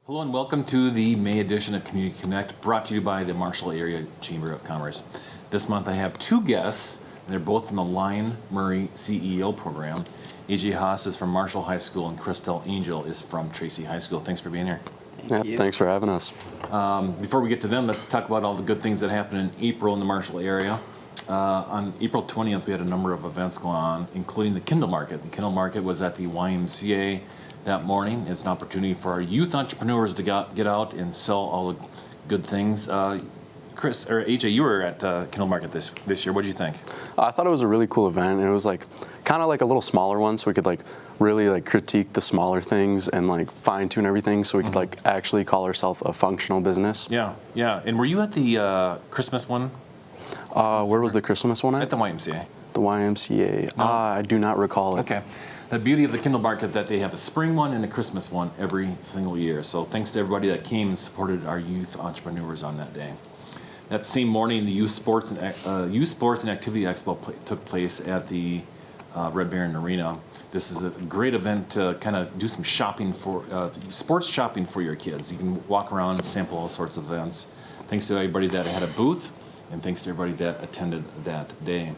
Hello and welcome to the May edition of Community Connect, brought to you by the Marshall Area Chamber of Commerce. This month I have two guests, and they're both from the Lion Murray CEO program. AJ Haas is from Marshall High School, and Christelle Angel is from Tracy High School. Thanks for being here. Thanks for having us. Before we get to them, let's talk about all the good things that happened in April in the Marshall area. On April 20th, we had a number of events going on, including the Kindle Market. The Kindle Market was at the YMCA that morning. It's an opportunity for our youth entrepreneurs to get out and sell all the good things. Chris, or AJ, you were at Kindle Market this year. What did you think? I thought it was a really cool event, and it was kind of like a little smaller one, so we could really critique the smaller things and fine tune everything, so we could actually call ourselves a functional business. Yeah. And were you at the Christmas one? Where was the Christmas one at? At the YMCA. The YMCA. No. I do not recall it. Okay. The beauty of the Kindle Market that they have a spring one and a Christmas one every single year. So thanks to everybody that came and supported our youth entrepreneurs on that day. That same morning, the Youth Sports and Activity Expo took place at the Red Baron Arena. This is a great event to kind of do some shopping sports shopping for your kids. You can walk around and sample all sorts of events. Thanks to everybody that had a booth, and thanks to everybody that attended that day.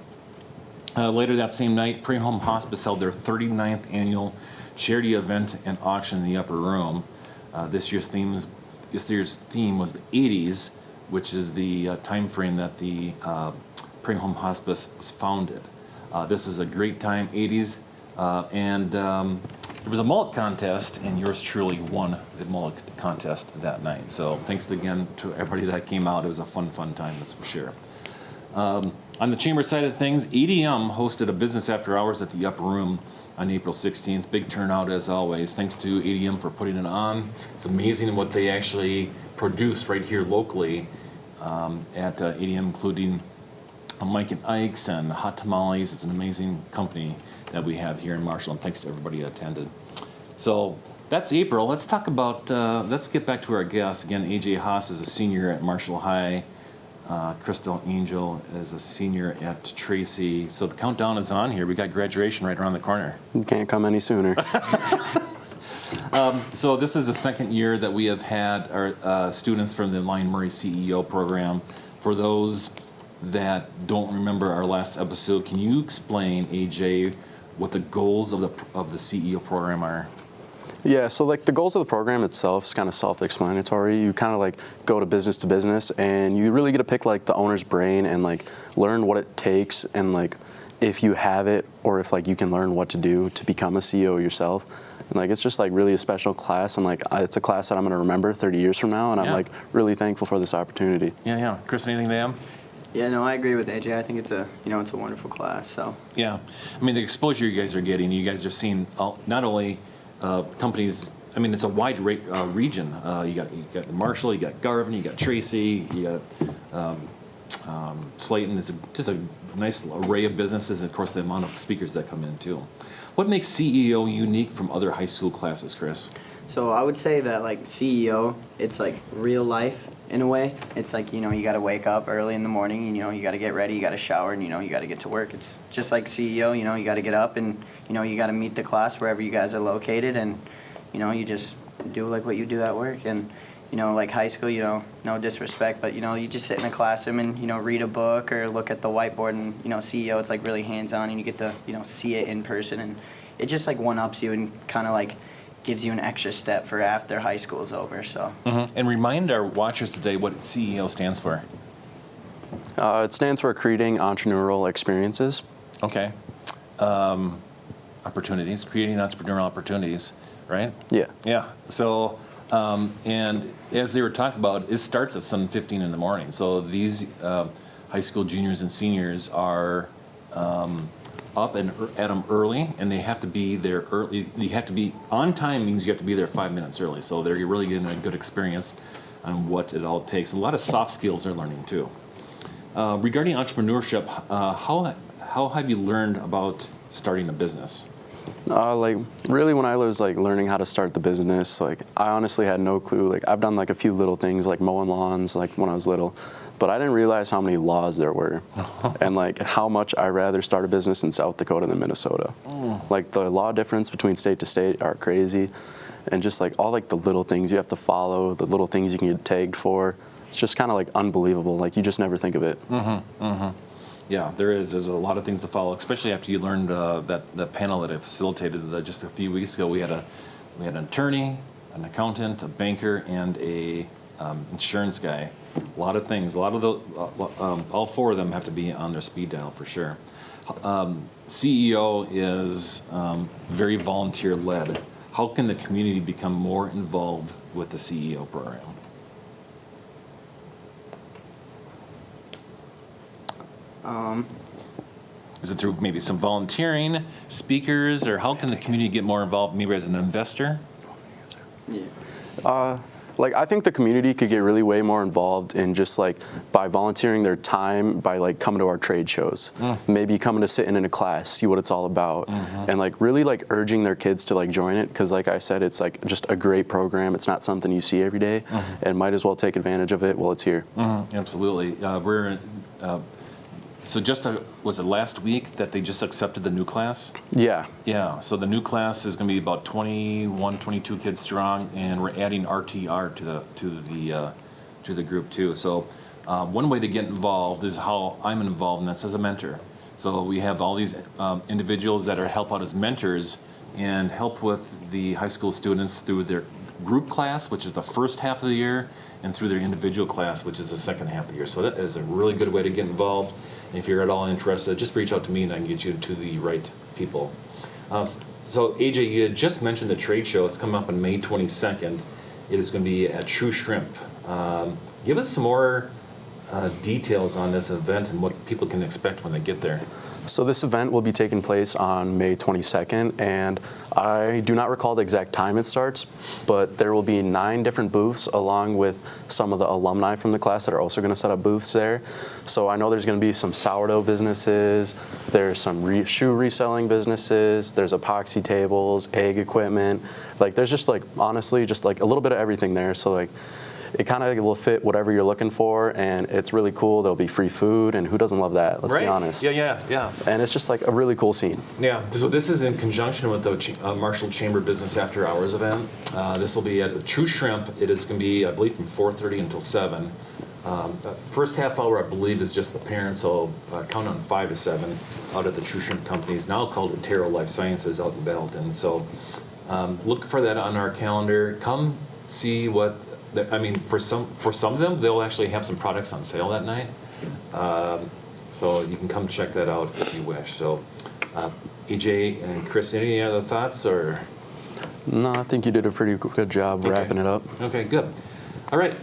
Later that same night, Pre-Home Hospice held their 39th annual charity event and auction in the upper room. This year's theme was the 80s, which is the time frame that the Pre-Home Hospice was founded. This is a great time, 80s, and there was a mullet contest, and yours truly won the mullet contest that night. So thanks again to everybody that came out. It was a fun time, that's for sure. On the chamber side of things, EDM hosted a business after hours at the upper room on April 16th. Big turnout as always. Thanks to EDM for putting it on. It's amazing what they actually produce right here locally at EDM, including Mike and Ike's and Hot Tamales. It's an amazing company that we have here in Marshall, and thanks to everybody that attended. So that's April. Let's talk about, let's get back to our guests. Again, AJ Haas is a senior at Marshall High. Christelle Angel is a senior at Tracy. So the countdown is on here. We got graduation right around the corner. You can't come any sooner. So this is the second year that we have had our students from the Lion Murray CEO program. For those that don't remember our last episode, can you explain, AJ, what the goals of the CEO program are? Yeah, so the goals of the program itself is kind of self-explanatory. You kind of go to business, and you really get to pick the owner's brain and learn what it takes, and if you have it, or if you can learn what to do to become a CEO yourself. And it's just really a special class, and it's a class that I'm going to remember 30 years from now, and I'm really thankful for this opportunity. Yeah. Chris, anything to add? Yeah, no, I agree with AJ. I think it's a wonderful class. So yeah, I mean the exposure you guys are getting. You guys are seeing not only companies. I mean, it's a wide region. You got Marshall, you got Garvin, you got Tracy, you got Slayton. It's just a nice array of businesses, and of course the amount of speakers that come in too. What makes CEO unique from other high school classes, Chris? So I would say that CEO, it's real life in a way. It's you got to wake up early in the morning, you got to get ready, you got to shower, and you got to get to work. It's just like CEO, you got to get up and you got to meet the class wherever you guys are located, and you just do what you do at work. And high school, no disrespect, but you just sit in a classroom and read a book or look at the whiteboard, and CEO, it's really hands-on, and you get to see it in person, and it just one-ups you and kind of gives you an extra step for after high school is over. So And remind our watchers today what CEO stands for. It stands for Creating Entrepreneurial Experiences. Okay. Opportunities, creating entrepreneurial opportunities, right? Yeah. So and as they were talking about, it starts at 7:15 in the morning. So these high school juniors and seniors are up and at them early, and they have to be there early. You have to be on time, means you have to be there 5 minutes early. So they're really getting a good experience on what it all takes. A lot of soft skills they're learning too. Regarding entrepreneurship, how have you learned about starting a business? Really, when I was learning how to start the business, I honestly had no clue. I've done a few little things mowing lawns when I was little, but I didn't realize how many laws there were, and how much I'd rather start a business in South Dakota than Minnesota. The law difference between state to state are crazy, and just like all like the little things you have to follow, the little things you can get tagged for. It's just kind of like unbelievable. Like you just never think of it. Yeah, there's a lot of things to follow, especially after you learned that panel that I facilitated just a few weeks ago. We had an attorney, an accountant, a banker, and a insurance guy. A lot of things. A lot of the all four of them have to be on their speed dial for sure. CEO is very volunteer led. How can the community become more involved with the CEO program? Is it through maybe some volunteering, speakers, or how can the community get more involved, maybe as an investor? Yeah. Like I think the community could get really way more involved in just like by volunteering their time by like coming to our trade shows, maybe coming to sit in a class, see what it's all about, and like really like urging their kids to like join it, because like I said, it's like just a great program. It's not something you see every day, and might as well take advantage of it while it's here. Absolutely. So was it last week that they just accepted the new class? Yeah. Yeah, so the new class is going to be about 21, 22 kids strong, and we're adding RTR to the group too. So one way to get involved is how I'm involved, and that's as a mentor. So we have all these individuals that help out as mentors and help with the high school students through their group class, which is the first half of the year, and through their individual class, which is the second half of the year. So that is a really good way to get involved. And if you're at all interested, just reach out to me and I can get you to the right people. So AJ, you had just mentioned the trade show. It's coming up on May 22nd. It is going to be at True Shrimp. Give us some more details on this event and what people can expect when they get there. So this event will be taking place on May 22nd, and I do not recall the exact time it starts, but there will be 9 different booths along with some of the alumni from the class that are also going to set up booths there. So I know there's going to be some sourdough businesses, there's some shoe reselling businesses, there's epoxy tables, egg equipment. Like there's just like, honestly, just like a little bit of everything there. So like, it kind of will fit whatever you're looking for, and it's really cool. There'll be free food, and who doesn't love that? Let's be honest. Yeah. And it's just like a really cool scene. Yeah, so this is in conjunction with the Marshall Chamber Business After Hours event. This will be at the True Shrimp. It is going to be, I believe, from 4:30 until 7. The first half hour, I believe, is just the parents, so count on 5 to 7 out at the True Shrimp Company. It's now called Otero Life Sciences out in Belton. So look for that on our calendar. Come see what. I mean, for some of them, they'll actually have some products on sale that night. So you can come check that out if you wish. So, EJ and Chris, any other thoughts or? No, I think you did a pretty good job wrapping it up. Okay, good. All right,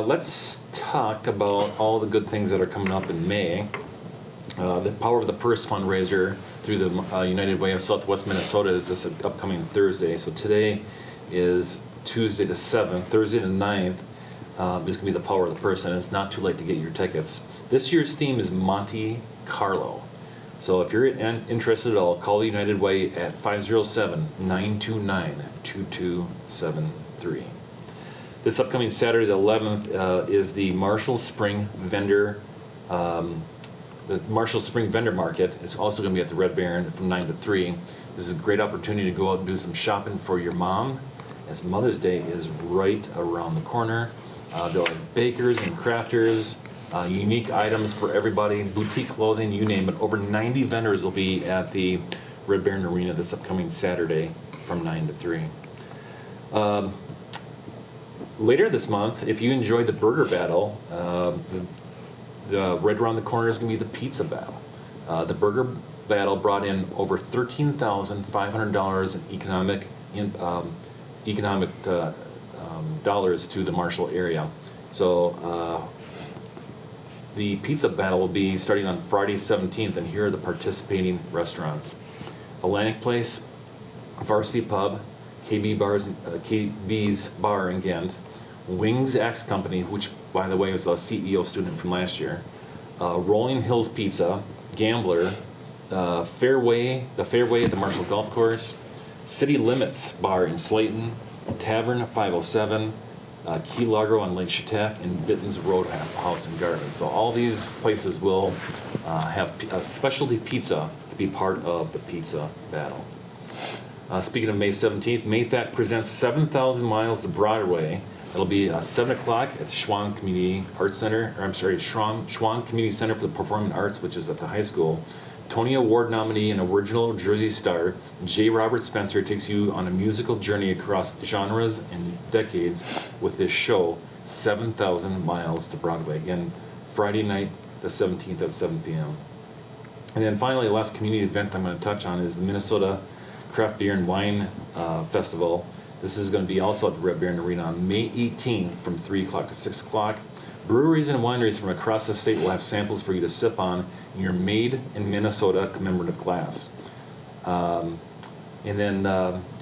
let's talk about all the good things that are coming up in May. The Power of the Purse fundraiser through the United Way of Southwest Minnesota is this upcoming Thursday. So today is Tuesday the 7th, Thursday the 9th is going to be the Power of the Purse, and it's not too late to get your tickets. This year's theme is Monte Carlo. So if you're interested at all, call the United Way at 507-929-2273. This upcoming Saturday the 11th is the Marshall Spring Vendor Market. It's also going to be at the Red Baron from 9 to 3. This is a great opportunity to go out and do some shopping for your mom, as Mother's Day is right around the corner. There'll be bakers and crafters, unique items for everybody, boutique clothing, you name it. Over 90 vendors will be at the Red Baron Arena this upcoming Saturday from 9 to 3. Later this month, if you enjoyed the burger battle, the right around the corner is going to be the pizza battle. The burger battle brought in over $13,500 in economic dollars to the Marshall area. So the pizza battle will be starting on Friday 17th, and here are the participating restaurants: Atlantic Place, Varsity Pub, KB's Bar in Ghent, Wings Axe Company, which by the way was a CEO student from last year, Rolling Hills Pizza, Gambler, the Fairway at the Marshall Golf Course, City Limits Bar in Slayton, Tavern 507, Key Largo on Lake Chautauqua, and Bitten's Roadhouse and Garden. So all these places will have a specialty pizza to be part of the pizza battle. Speaking of May 17th, Mayfac presents 7,000 Miles to Broadway. It'll be 7 o'clock at the Schwann Community Arts Center, or I'm sorry, Schwann Community Center for the Performing Arts, which is at the high school. Tony Award nominee and original Jersey star J. Robert Spencer takes you on a musical journey across genres and decades with this show, 7,000 Miles to Broadway. Again, Friday night, the 17th at 7 p.m. And then finally, the last community event I'm going to touch on is the Minnesota Craft Beer and Wine Festival. This is going to be also at the Red Baron Arena on May 18th from 3 o'clock to 6 o'clock. Breweries and wineries from across the state will have samples for you to sip on in your Made in Minnesota commemorative glass.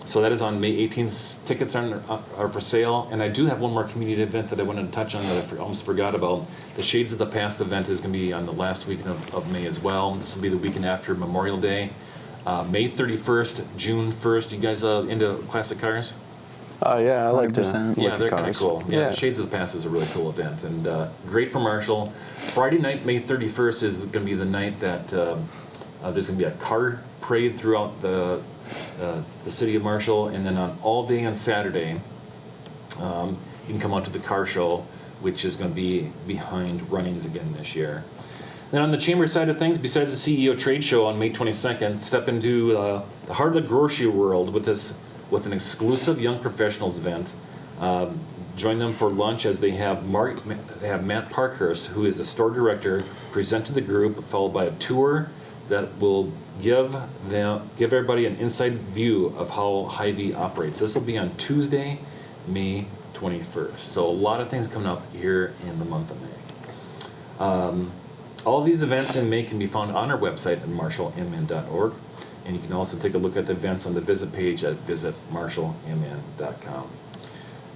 So that is on May 18th. Tickets are for sale. And I do have one more community event that I wanted to touch on that I almost forgot about. The Shades of the Past event is going to be on the last weekend of May as well. This will be the weekend after Memorial Day. May 31st, June 1st. You guys into classic cars? Yeah, I like to 100%. look Yeah, at they're kind of cars. cool. Yeah, Yeah. the Shades of the Past is a really cool event, and great for Marshall. Friday night, May 31st, is going to be the night that there's going to be a car parade throughout the city of Marshall, and then on all day on Saturday, you can come out to the car show, which is going to be behind Runnings again this year. Then on the chamber side of things, besides the CEO trade show on May 22nd, step into the heart of the grocery world with an exclusive young professionals event. Join them for lunch as they have Matt Parkhurst, who is the store director, present to the group, followed by a tour that will give everybody an inside view of how Hy-Vee operates. This will be on Tuesday, May 21st. So a lot of things coming up here in the month of May. All of these events in May can be found on our website at marshallmn.org. And you can also take a look at the events on the visit page at visitmarshallmn.com.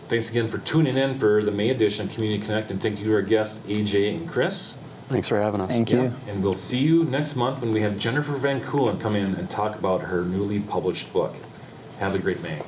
Thanks again for tuning in for the May edition of Community Connect, and thank you to our guests, AJ and Chris. Thanks for having us. Thank you. And we'll see you next month when we have Jennifer Van Coolen come in and talk about her newly published book. Have a great May.